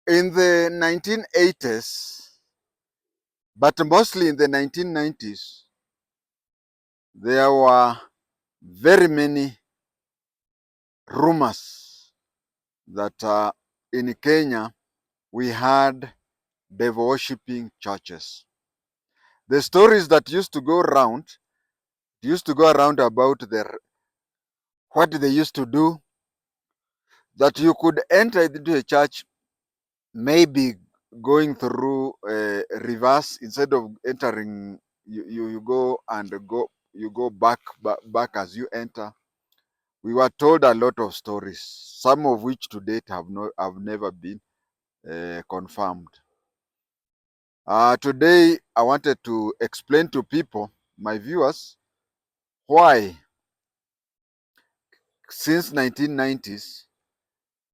In the 1980s, but mostly in the 1990s, there were very many rumors that in Kenya we had devil worshipping churches. The stories that used to go around about what they used to do, that you could enter into a church, maybe going through reverse instead of entering. You go and you go back as you enter. We were told a lot of stories, some of which to date have never been confirmed. Today, I wanted to explain to people, my viewers, why since 1990s,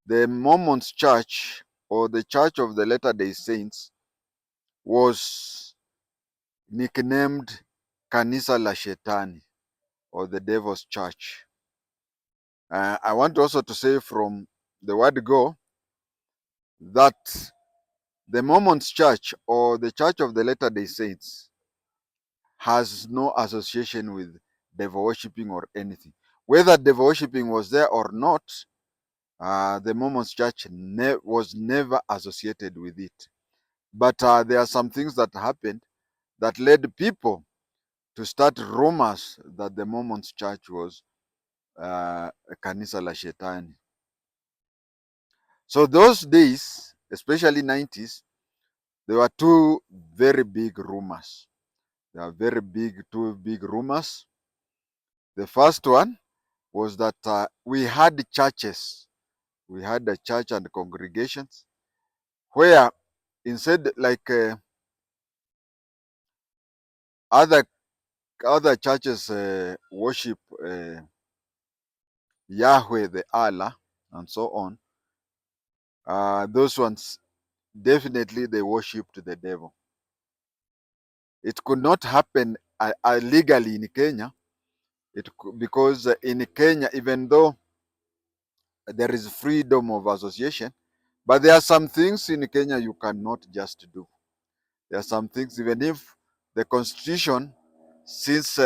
the Mormons Church or the Church of the Latter-day Saints was nicknamed Kanisa la Shetani or the Devil's Church. I want also to say from the word go that the Mormons Church or the Church of the Latter-day Saints has no association with devil worshipping or anything. Whether devil worshipping was there or not, the Mormons Church was never associated with it. But there are some things that happened that led people to start rumors that the Mormons Church was Kanisa la Shetani. So those days, especially 90s, there were two very big rumors. There are two big rumors. The first one was that we had churches. We had a church and congregations where instead like other churches worship Yahweh, the Allah, and so on. Those ones definitely they worshipped the devil. It could not happen legally in Kenya. Because in Kenya, even though there is freedom of association, but there are some things in Kenya you cannot just do. There are some things, even if the constitution, since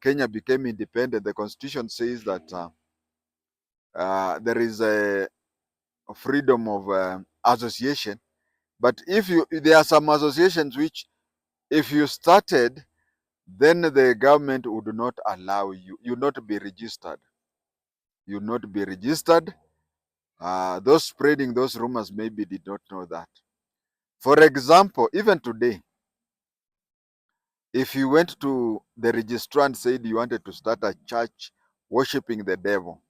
Kenya became independent, the constitution says that there is a freedom of association. But there are some associations which, if you started, then the government would not allow you. You not be registered. You not be registered. Those spreading those rumors maybe did not know that. For example, even today, if you went to the registrar and said you wanted to start a church worshiping the devil,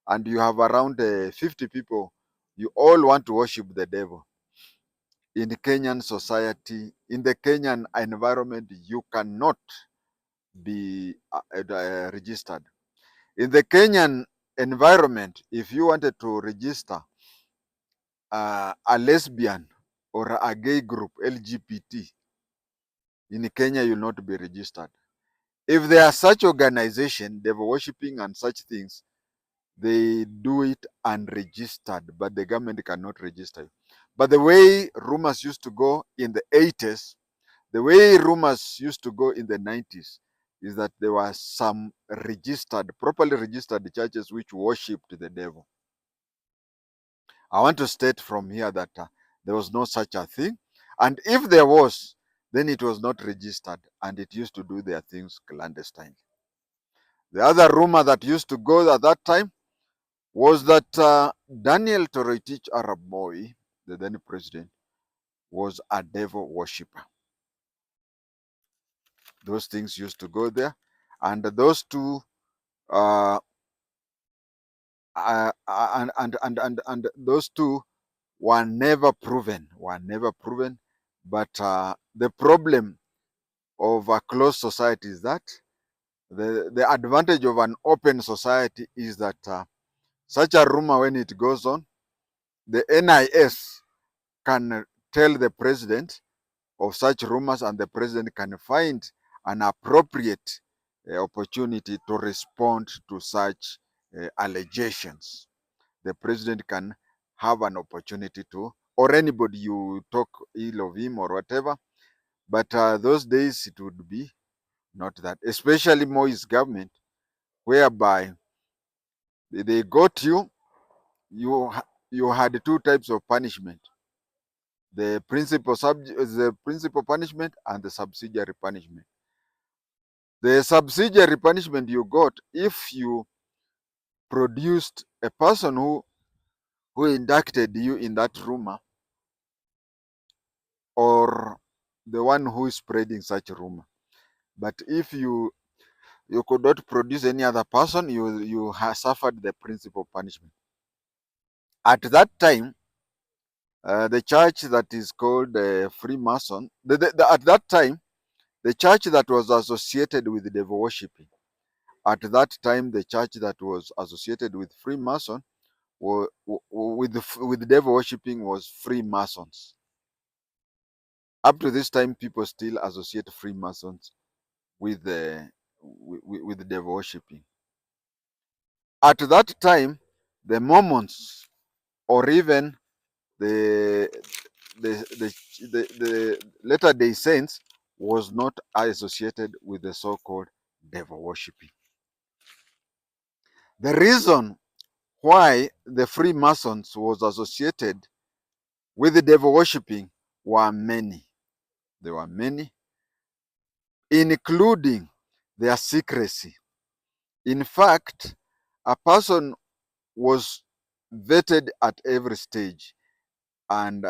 and you have around 50 people, you all want to worship the devil. In Kenyan society, in the Kenyan environment, you cannot be registered. In the Kenyan environment, if you wanted to register a lesbian or a gay group, LGBT, in Kenya, you'll not be registered. If there are such organization, devil worshipping and such things, they do it unregistered, but the government cannot register you. But the way rumors used to go in the 80s, the way rumors used to go in the 90s, is that there were some properly registered churches which worshipped the devil. I want to state from here that there was no such a thing. And if there was, then it was not registered and it used to do their things clandestine. The other rumor that used to go at that time was that Daniel Toroitich Arap Moi, the then president, was a devil worshipper. Those things used to go there. And those two uh, and those two were never proven. But the problem of a closed society is that the advantage of an open society is that such a rumor, when it goes on, the NIS can tell the president of such rumors, and the president can find an appropriate opportunity to respond to such allegations. The president can have an opportunity to, or anybody you talk ill of him or whatever. But those days it would be not that, especially Moi's government, whereby they got you, you had two types of punishment: the principal punishment and the subsidiary punishment. The subsidiary punishment you got if you produced a person who inducted you in that rumor, or the one who is spreading such rumor. But if you could not produce any other person, you suffered the principal punishment. At that time, the church that is called Freemason, at that time, the church that was associated with devil worshipping, at that time, the church that was associated with Freemason, with devil worshipping, was Freemasons. Up to this time, people still associate Freemasons with with devil worshipping. At that time, the Mormons, or even the the Latter Day Saints, was not associated with the so-called devil worshipping. The reason why the Freemasons was associated with the devil worshipping were many. There were many, including their secrecy. In fact, a person was vetted at every stage, and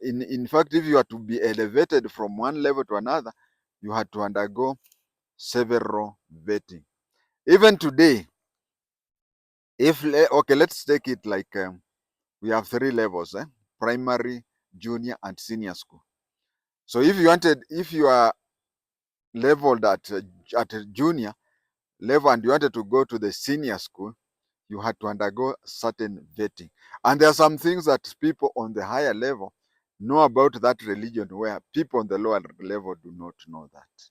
in fact, if you are to be elevated from one level to another, you had to undergo several vetting. Even today, okay, let's take it like we have three levels: primary, junior, and senior school. So if you are leveled at a junior level and you wanted to go to the senior school, you had to undergo certain vetting. And there are some things that people on the higher level know about that religion, where people on the lower level do not know that.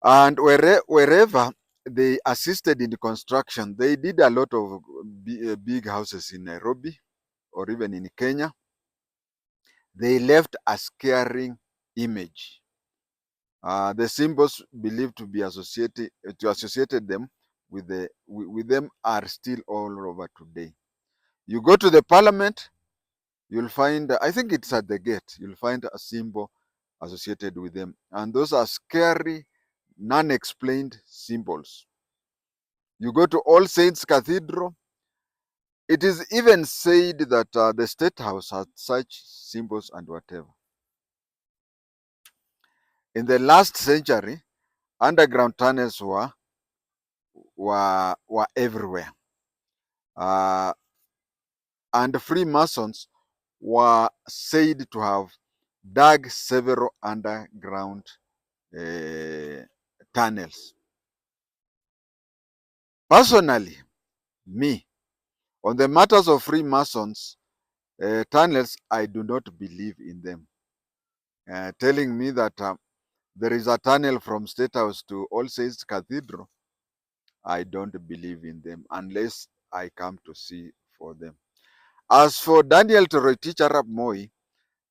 And wherever they assisted in the construction, they did a lot of big houses in Nairobi or even in Kenya. They left a scaring image. The symbols believed to be associated them with them are still all over today. You go to the parliament, you'll find, I think it's at the gate, you'll find a symbol associated with them. And those are scary, non-explained symbols. You go to All Saints Cathedral, it is even said that the State House had such symbols and whatever. In the last century, underground tunnels were everywhere. Uh, and Freemasons were said to have dug several underground tunnels. Personally, me, on the matters of Freemasons tunnels, I do not believe in them. Telling me that there is a tunnel from State House to All Saints Cathedral, I don't believe in them unless I come to see for them. As for Daniel Toroitich Arap Moi,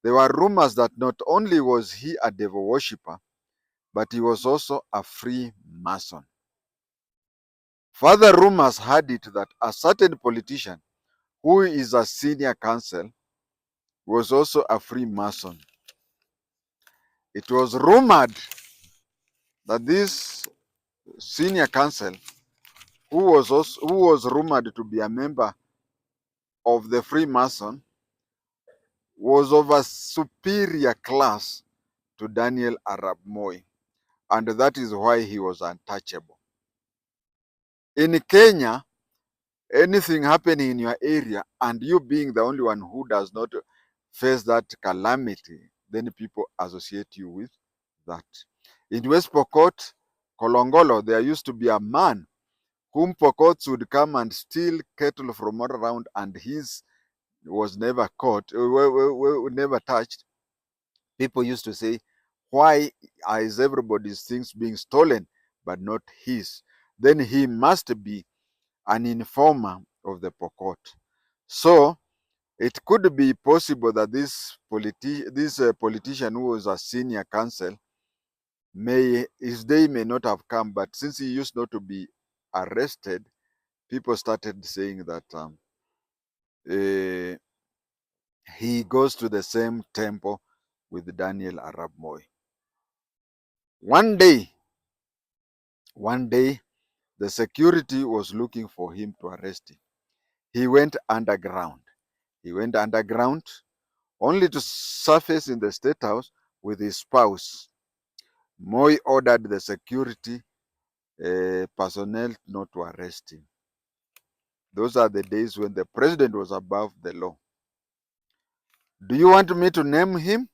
there were rumors that not only was he a devil worshipper, but he was also a Freemason. Further rumors had it that a certain politician who is a senior counsel was also a Freemason. It was rumored that this senior counsel, who was rumored to be a member of the Freemason, was of a superior class to Daniel Arap Moi, and that is why he was untouchable. In Kenya, anything happening in your area and you being the only one who does not face that calamity, then people associate you with that. In West Pokot, Kolongolo, there used to be a man whom Pokots would come and steal cattle from all around, and his was never caught, never touched. People used to say, why is everybody's things being stolen but not his? Then he must be an informer of the Pokot. So it could be possible that this politician who was a senior counsel, his day may not have come, but since he used not to be arrested, people started saying that uh, he goes to the same temple with Daniel Arap Moi. One day, the security was looking for him to arrest him. He went underground. Only to surface in the State House with his spouse. Moi ordered the security personnel not to arrest him. Those are the days when the president was above the law. Do you want me to name him?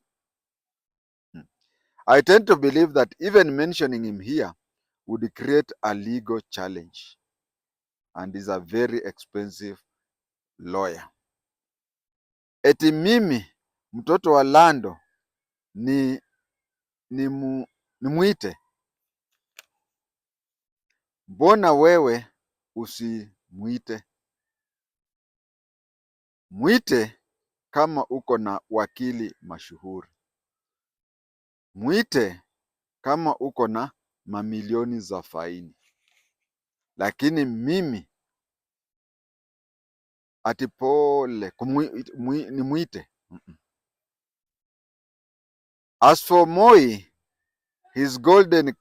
I tend to believe that even mentioning him here would create a legal challenge, and is a very expensive lawyer. Eti mimi mtoto wa Lando nimwite? Mbona wewe usimwite? Mwite kama uko na wakili mashuhuri, mwite kama uko na mamilioni za faini, lakini mimi ati pole nimwite? As for Moi, his golden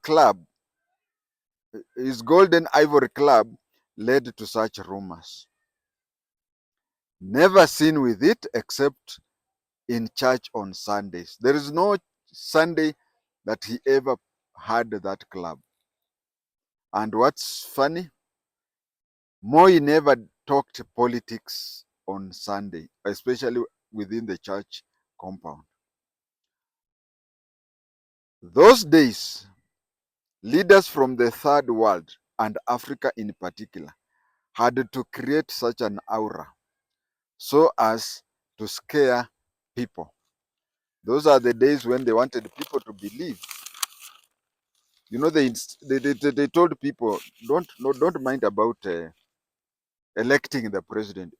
ivory club led to such rumors. Never seen with it except in church on Sundays. There is no Sunday that he ever had that club. And what's funny, Moi never talked politics on Sunday, especially within the church compound. Those days, leaders from the third world and Africa in particular had to create such an aura so as to scare people. Those are the days when they wanted people to believe. You know, they told people, don't mind about electing the president.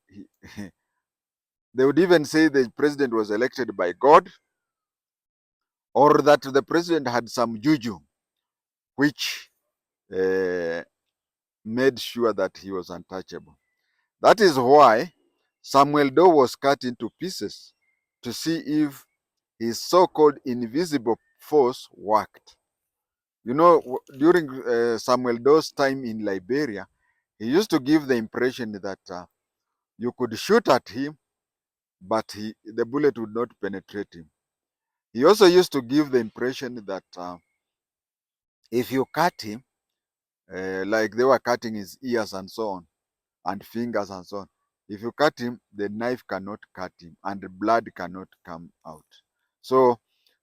They would even say the president was elected by God, or that the president had some juju, which made sure that he was untouchable. That is why Samuel Doe was cut into pieces to see if his so-called invisible force worked. You know, during Samuel Doe's time in Liberia, he used to give the impression that you could shoot at him, but the bullet would not penetrate him. He also used to give the impression that if you cut him, like they were cutting his ears and so on, and fingers and so on, if you cut him, the knife cannot cut him and the blood cannot come out. So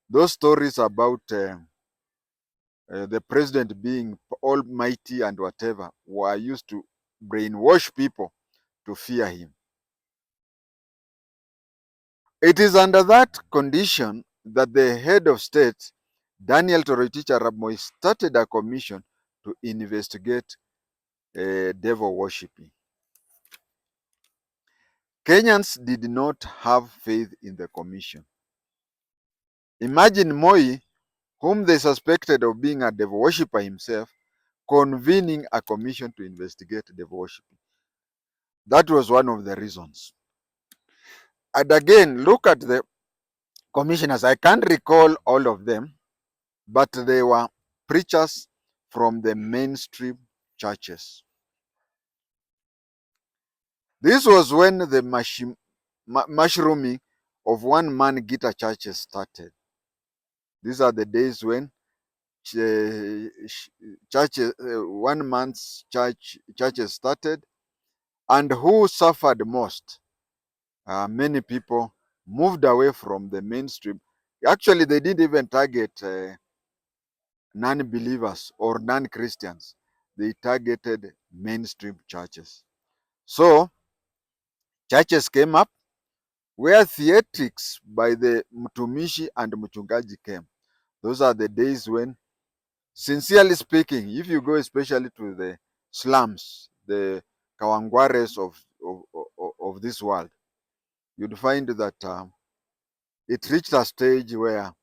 those stories about the president being almighty and whatever were used to brainwash people to fear him. It is under that condition that the head of state, Daniel Toroitich arap Moi, started a commission to investigate devil worshipping. Kenyans did not have faith in the commission. Imagine Moi, whom they suspected of being a devil worshipper himself, convening a commission to investigate devil worshipping. That was one of the reasons. And again, look at the commissioners. I can't recall all of them, but they were preachers from the mainstream churches. This was when the mushrooming of one-man guitar churches started. These are the days when churches, one-man's churches started, and who suffered most? Many people moved away from the mainstream. Actually, they didn't even target non-believers or non-Christians. They targeted mainstream churches. So churches came up where theatrics by the mtumishi and mchungaji came. Those are the days when, sincerely speaking, if you go especially to the slums, the Kawangwares of this world, you'd find that it reached a stage where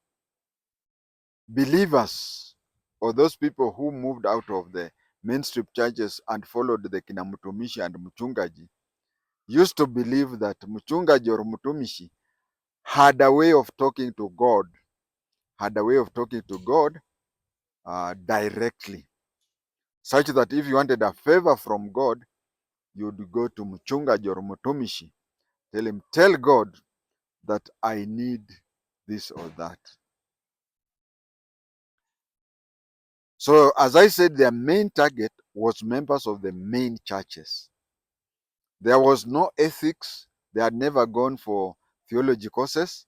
believers, or those people who moved out of the mainstream churches and followed the kina mtumishi and mchungaji, used to believe that mchungaji or mtumishi had a way of talking to God, directly, such that if you wanted a favor from God, you'd go to mchungaji or mtumishi, tell God that I need this or that. So as I said, their main target was members of the main churches. There was no ethics. They had never gone for theology courses.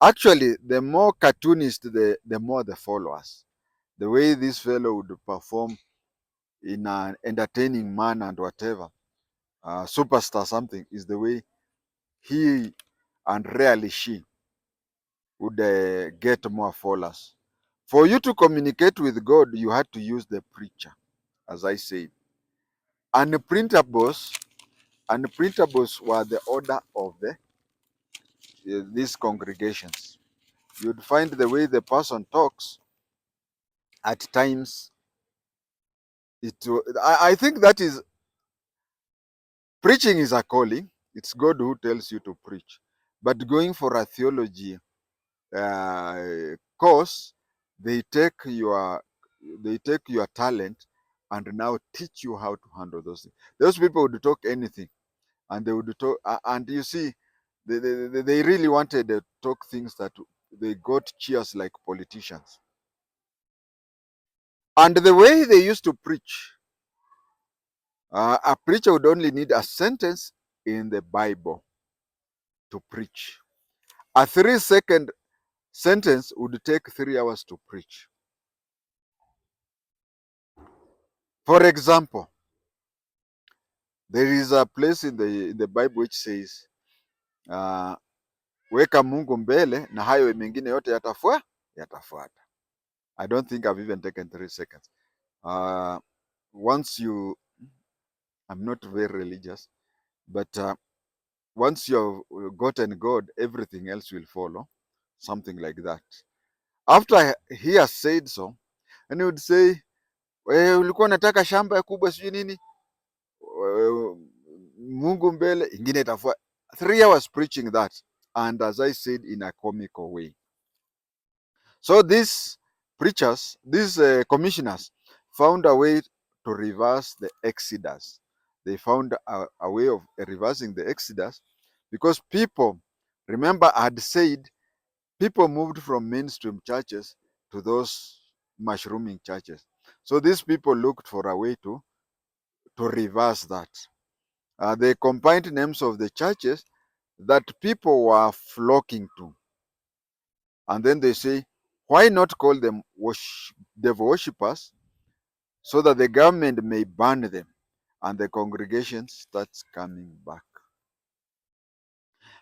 Actually, the more cartoonist, the more the followers. The way this fellow would perform in an entertaining manner and whatever, superstar something, is the way he and rarely she would get more followers. For you to communicate with God, you had to use the preacher, as I said. Unprintables, unprintables were the order of these congregations. You'd find the way the person talks at times. I think that is, preaching is a calling. It's God who tells you to preach. But going for a theology course, they take your talent and now teach you how to handle those things. Those people would talk anything, and they would talk, and you see, they really wanted to talk things that they got cheers like politicians. And the way they used to preach, a preacher would only need a sentence in the Bible to preach. A 3-second sentence would take 3 hours to preach. For example, there is a place in the Bible which says, uh, weka Mungu mbele na hayo mengine yote yatafuata. I don't think I've even taken 3 seconds. Once you, I'm not very religious, but once you've gotten God, everything else will follow, something like that. After he has said so, and he would say, ulikuwa unataka shamba kubwa sijui nini, Mungu mbele, ingine itafuata. 3 hours preaching that, and as I said, in a comical way. So these preachers, these commissioners, found a way to reverse the exodus. They found a way of reversing the exodus, because people, remember, I had said people moved from mainstream churches to those mushrooming churches. So these people looked for a way to reverse that. They combined names of the churches that people were flocking to. And then they say, why not call them devil worshippers, so that the government may ban them and the congregation starts coming back.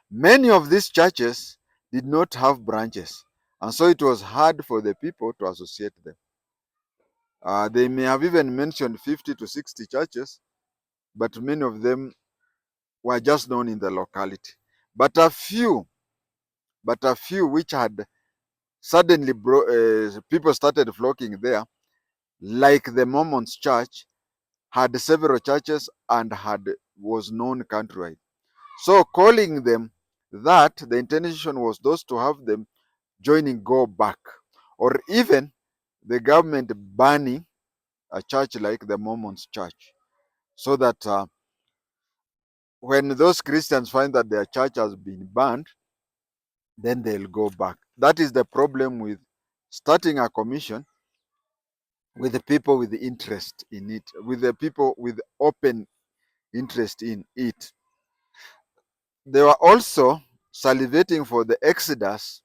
Many of these churches did not have branches, and so it was hard for the people to associate them. They may have even mentioned 50 to 60 churches, but many of them were just known in the locality. But a few which had suddenly people started flocking there, like the Mormons church, had several churches and was known countrywide. So calling them that, the intention was those to have them joining go back, or even the government banning a church like the Mormons church, so that when those Christians find that their church has been banned, then they'll go back. That is the problem with starting a commission with the people with interest in it, with the people with open interest in it. They were also salivating for the exodus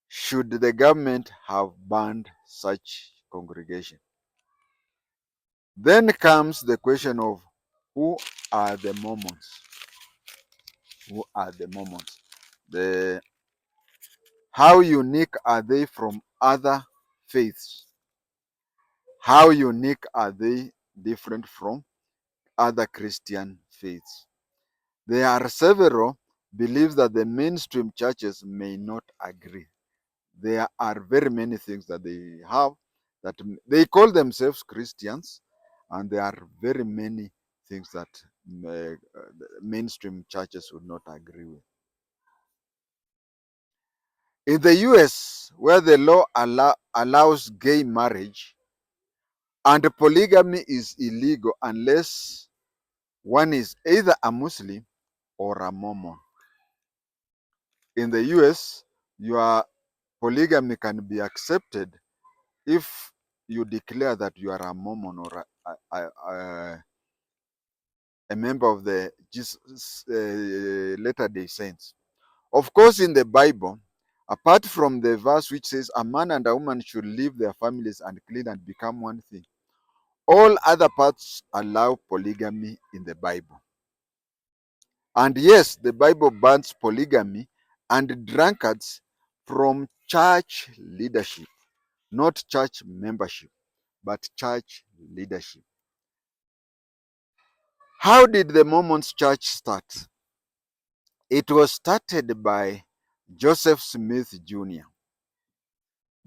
should the government have banned such congregation. Then comes the question of who are the Mormons? Who are the Mormons? How unique are they from other faiths? How unique are they different from other Christian faiths. There are several beliefs that the mainstream churches may not agree. There are very many things that they have that they call themselves Christians, and there are very many things that the mainstream churches would not agree with. In the US, where the law allows gay marriage and polygamy is illegal unless one is either a Muslim or a Mormon. In the US, your polygamy can be accepted if you declare that you are a Mormon or a member of the Jesus Latter-day Saints. Of course, in the Bible, apart from the verse which says a man and a woman should leave their families and clean and become one thing, all other parts allow polygamy in the Bible. And yes, the Bible bans polygamy and drunkards from church leadership, not church membership, but church leadership. How did the Mormons church start? It was started by Joseph Smith Jr.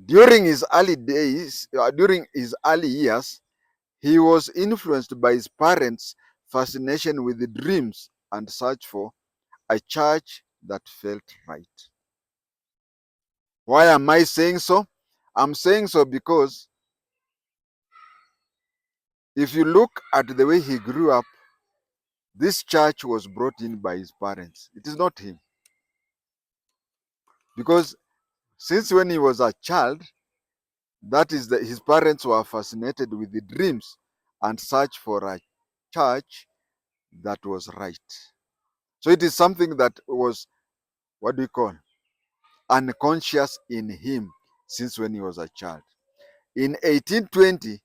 During his early years, he was influenced by his parents' fascination with the dreams and search for a church that felt right. Why am I saying so? I'm saying so because if you look at the way he grew up, this church was brought in by his parents. It is not him. Because since when he was a child, that is his parents were fascinated with the dreams and search for a church that was right. So it is something that was, what do you call, unconscious in him since when he was a child. In 1820,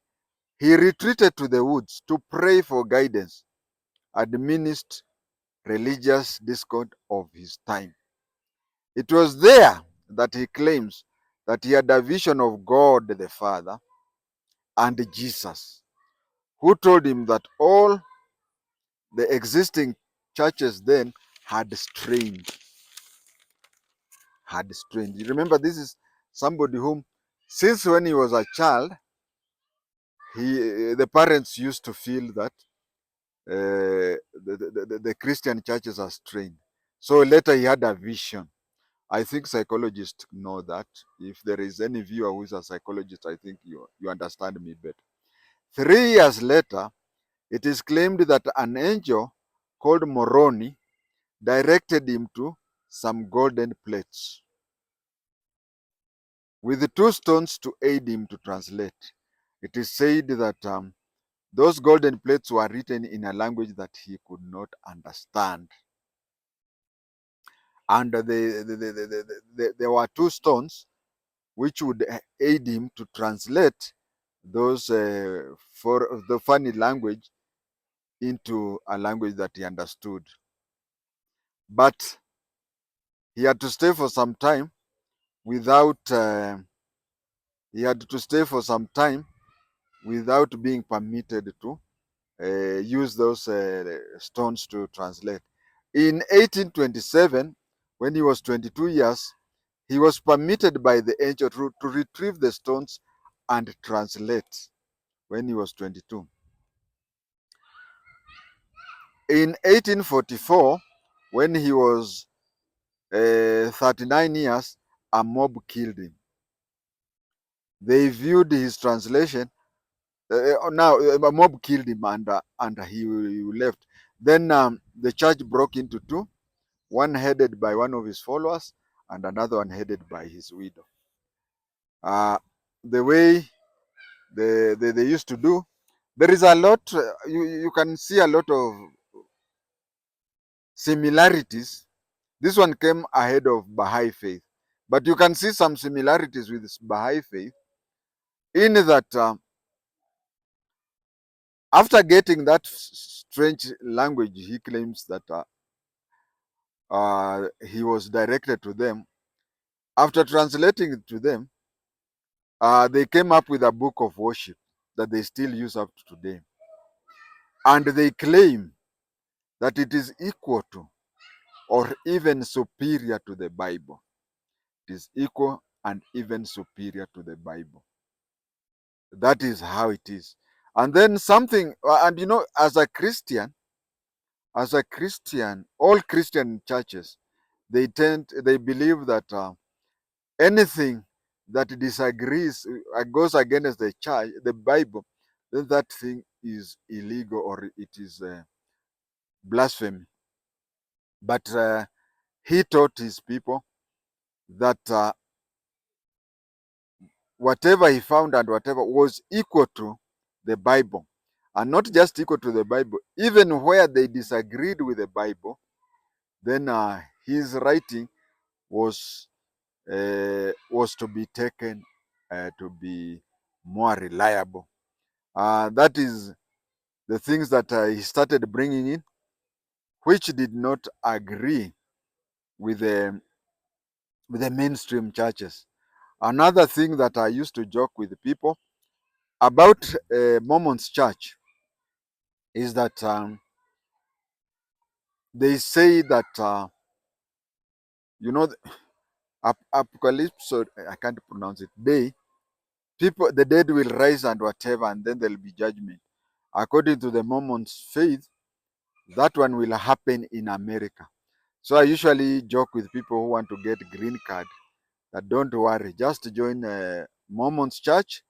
he retreated to the woods to pray for guidance amidst religious discord of his time. It was there that he claims that he had a vision of God the Father and Jesus, who told him that all the existing churches then had strained. You remember, this is somebody whom, since when he was a child, the parents used to feel that the Christian churches are strained. So later he had a vision. I think psychologists know that. If there is any viewer who is a psychologist, I think you understand me better. 3 years later, it is claimed that an angel called Moroni directed him to some golden plates with the 2 stones to aid him to translate. It is said that those golden plates were written in a language that he could not understand. And there were 2 stones which would aid him to translate those for the funny language into a language that he understood. But he had to stay for some time without being permitted to use those stones to translate. In 1827, when he was 22 years, he was permitted by the angel to retrieve the stones and translate when he was 22. In 1844, when he was 39 years, a mob killed him. They viewed his translation. Now, a mob killed him and he left. Then the church broke into two, one headed by one of his followers and another one headed by his widow. The way they used to do, there is a lot, you can see a lot of similarities. This one came ahead of Baha'i faith, but you can see some similarities with Baha'i faith in that after getting that strange language, he claims that he was directed to them. After translating it to them, they came up with a book of worship that they still use up to today. And they claim that it is equal to or even superior to the Bible. It is equal and even superior to the Bible. That is how it is. And then something, and you know, as a Christian, all Christian churches, they believe that anything that disagrees, goes against the church, the Bible, then that thing is illegal or it is blasphemy. But he taught his people that whatever he found and whatever was equal to the Bible, and not just equal to the Bible, even where they disagreed with the Bible, then his writing was to be taken to be more reliable. That is the things that he started bringing in, which did not agree with the mainstream churches. Another thing that I used to joke with people about Mormon's church is that they say that you know apocalypse, or I can't pronounce it, day, people, the dead will rise and whatever, and then there'll be judgment. According to the Mormons faith, that one will happen in America. So I usually joke with people who want to get green card that don't worry, just join Mormon's church,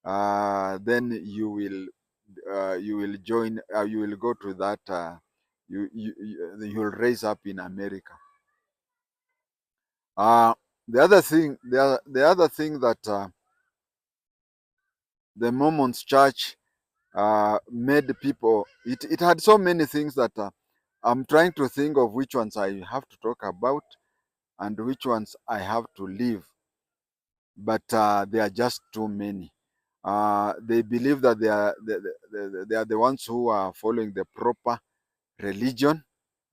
then you will go to that, you'll raise up in America. Uh, the other thing that the Mormons church made people, it had so many things that I'm trying to think of which ones I have to talk about and which ones I have to leave, but there are just too many. They believe that they are the ones who are following the proper religion,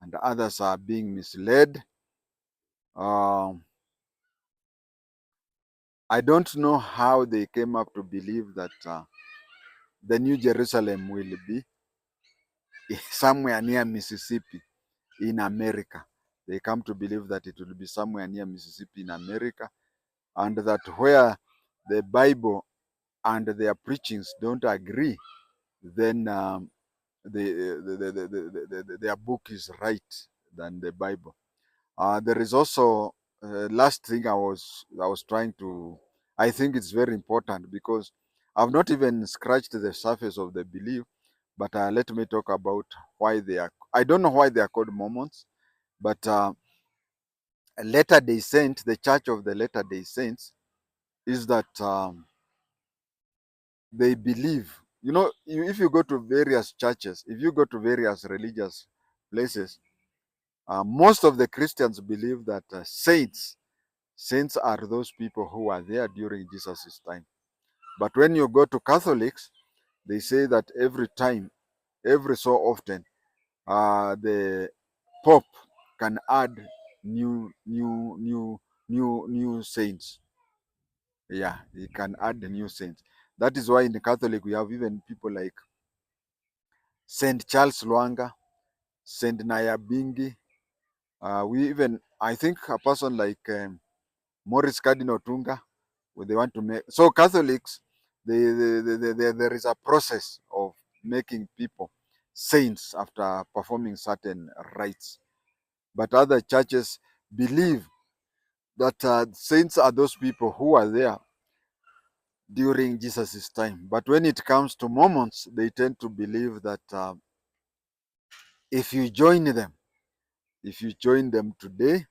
and others are being misled. Um, I don't know how they came up to believe that the New Jerusalem will be somewhere near Mississippi in America. They come to believe that it will be somewhere near Mississippi in America, and that where the Bible and their preachings don't agree, then their book is right than the Bible. There is also last thing I was trying to. I think it's very important because I've not even scratched the surface of the belief, but let me talk about why they are. I don't know why they are called Mormons, but Latter Day Saints, the Church of the Latter Day Saints, is that they believe. You know, if you go to various churches, if you go to various religious places, most of the Christians believe that saints are those people who are there during Jesus' time. But when you go to Catholics, they say that every time, every so often, the Pope can add new saints. Yeah, he can add the new saints. That is why in the Catholic we have even people like Saint Charles Lwanga, Saint Nyabingi. We even, I think, a person like Maurice Cardinal Tunga, where they want to make. So Catholics, there is a process of making people saints after performing certain rites. But other churches believe that saints are those people who are there during Jesus' time. But when it comes to Mormons, they tend to believe that if you join them, if you join them today,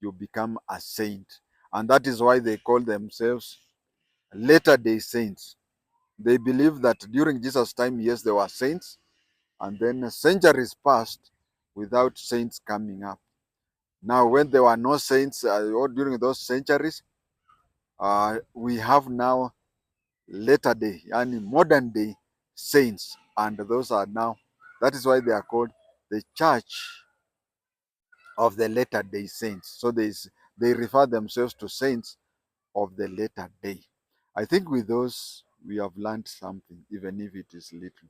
you become a saint. And that is why they call themselves Latter Day Saints. They believe that during Jesus' time, yes, there were saints, and then centuries passed without saints coming up. Now, when there were no saints or during those centuries, we have now later day and modern day saints, and those are now, that is why they are called the Church of the Latter Day Saints. So they refer themselves to saints of the latter day. I think with those we have learned something, even if it is little.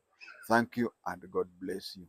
Thank you and God bless you.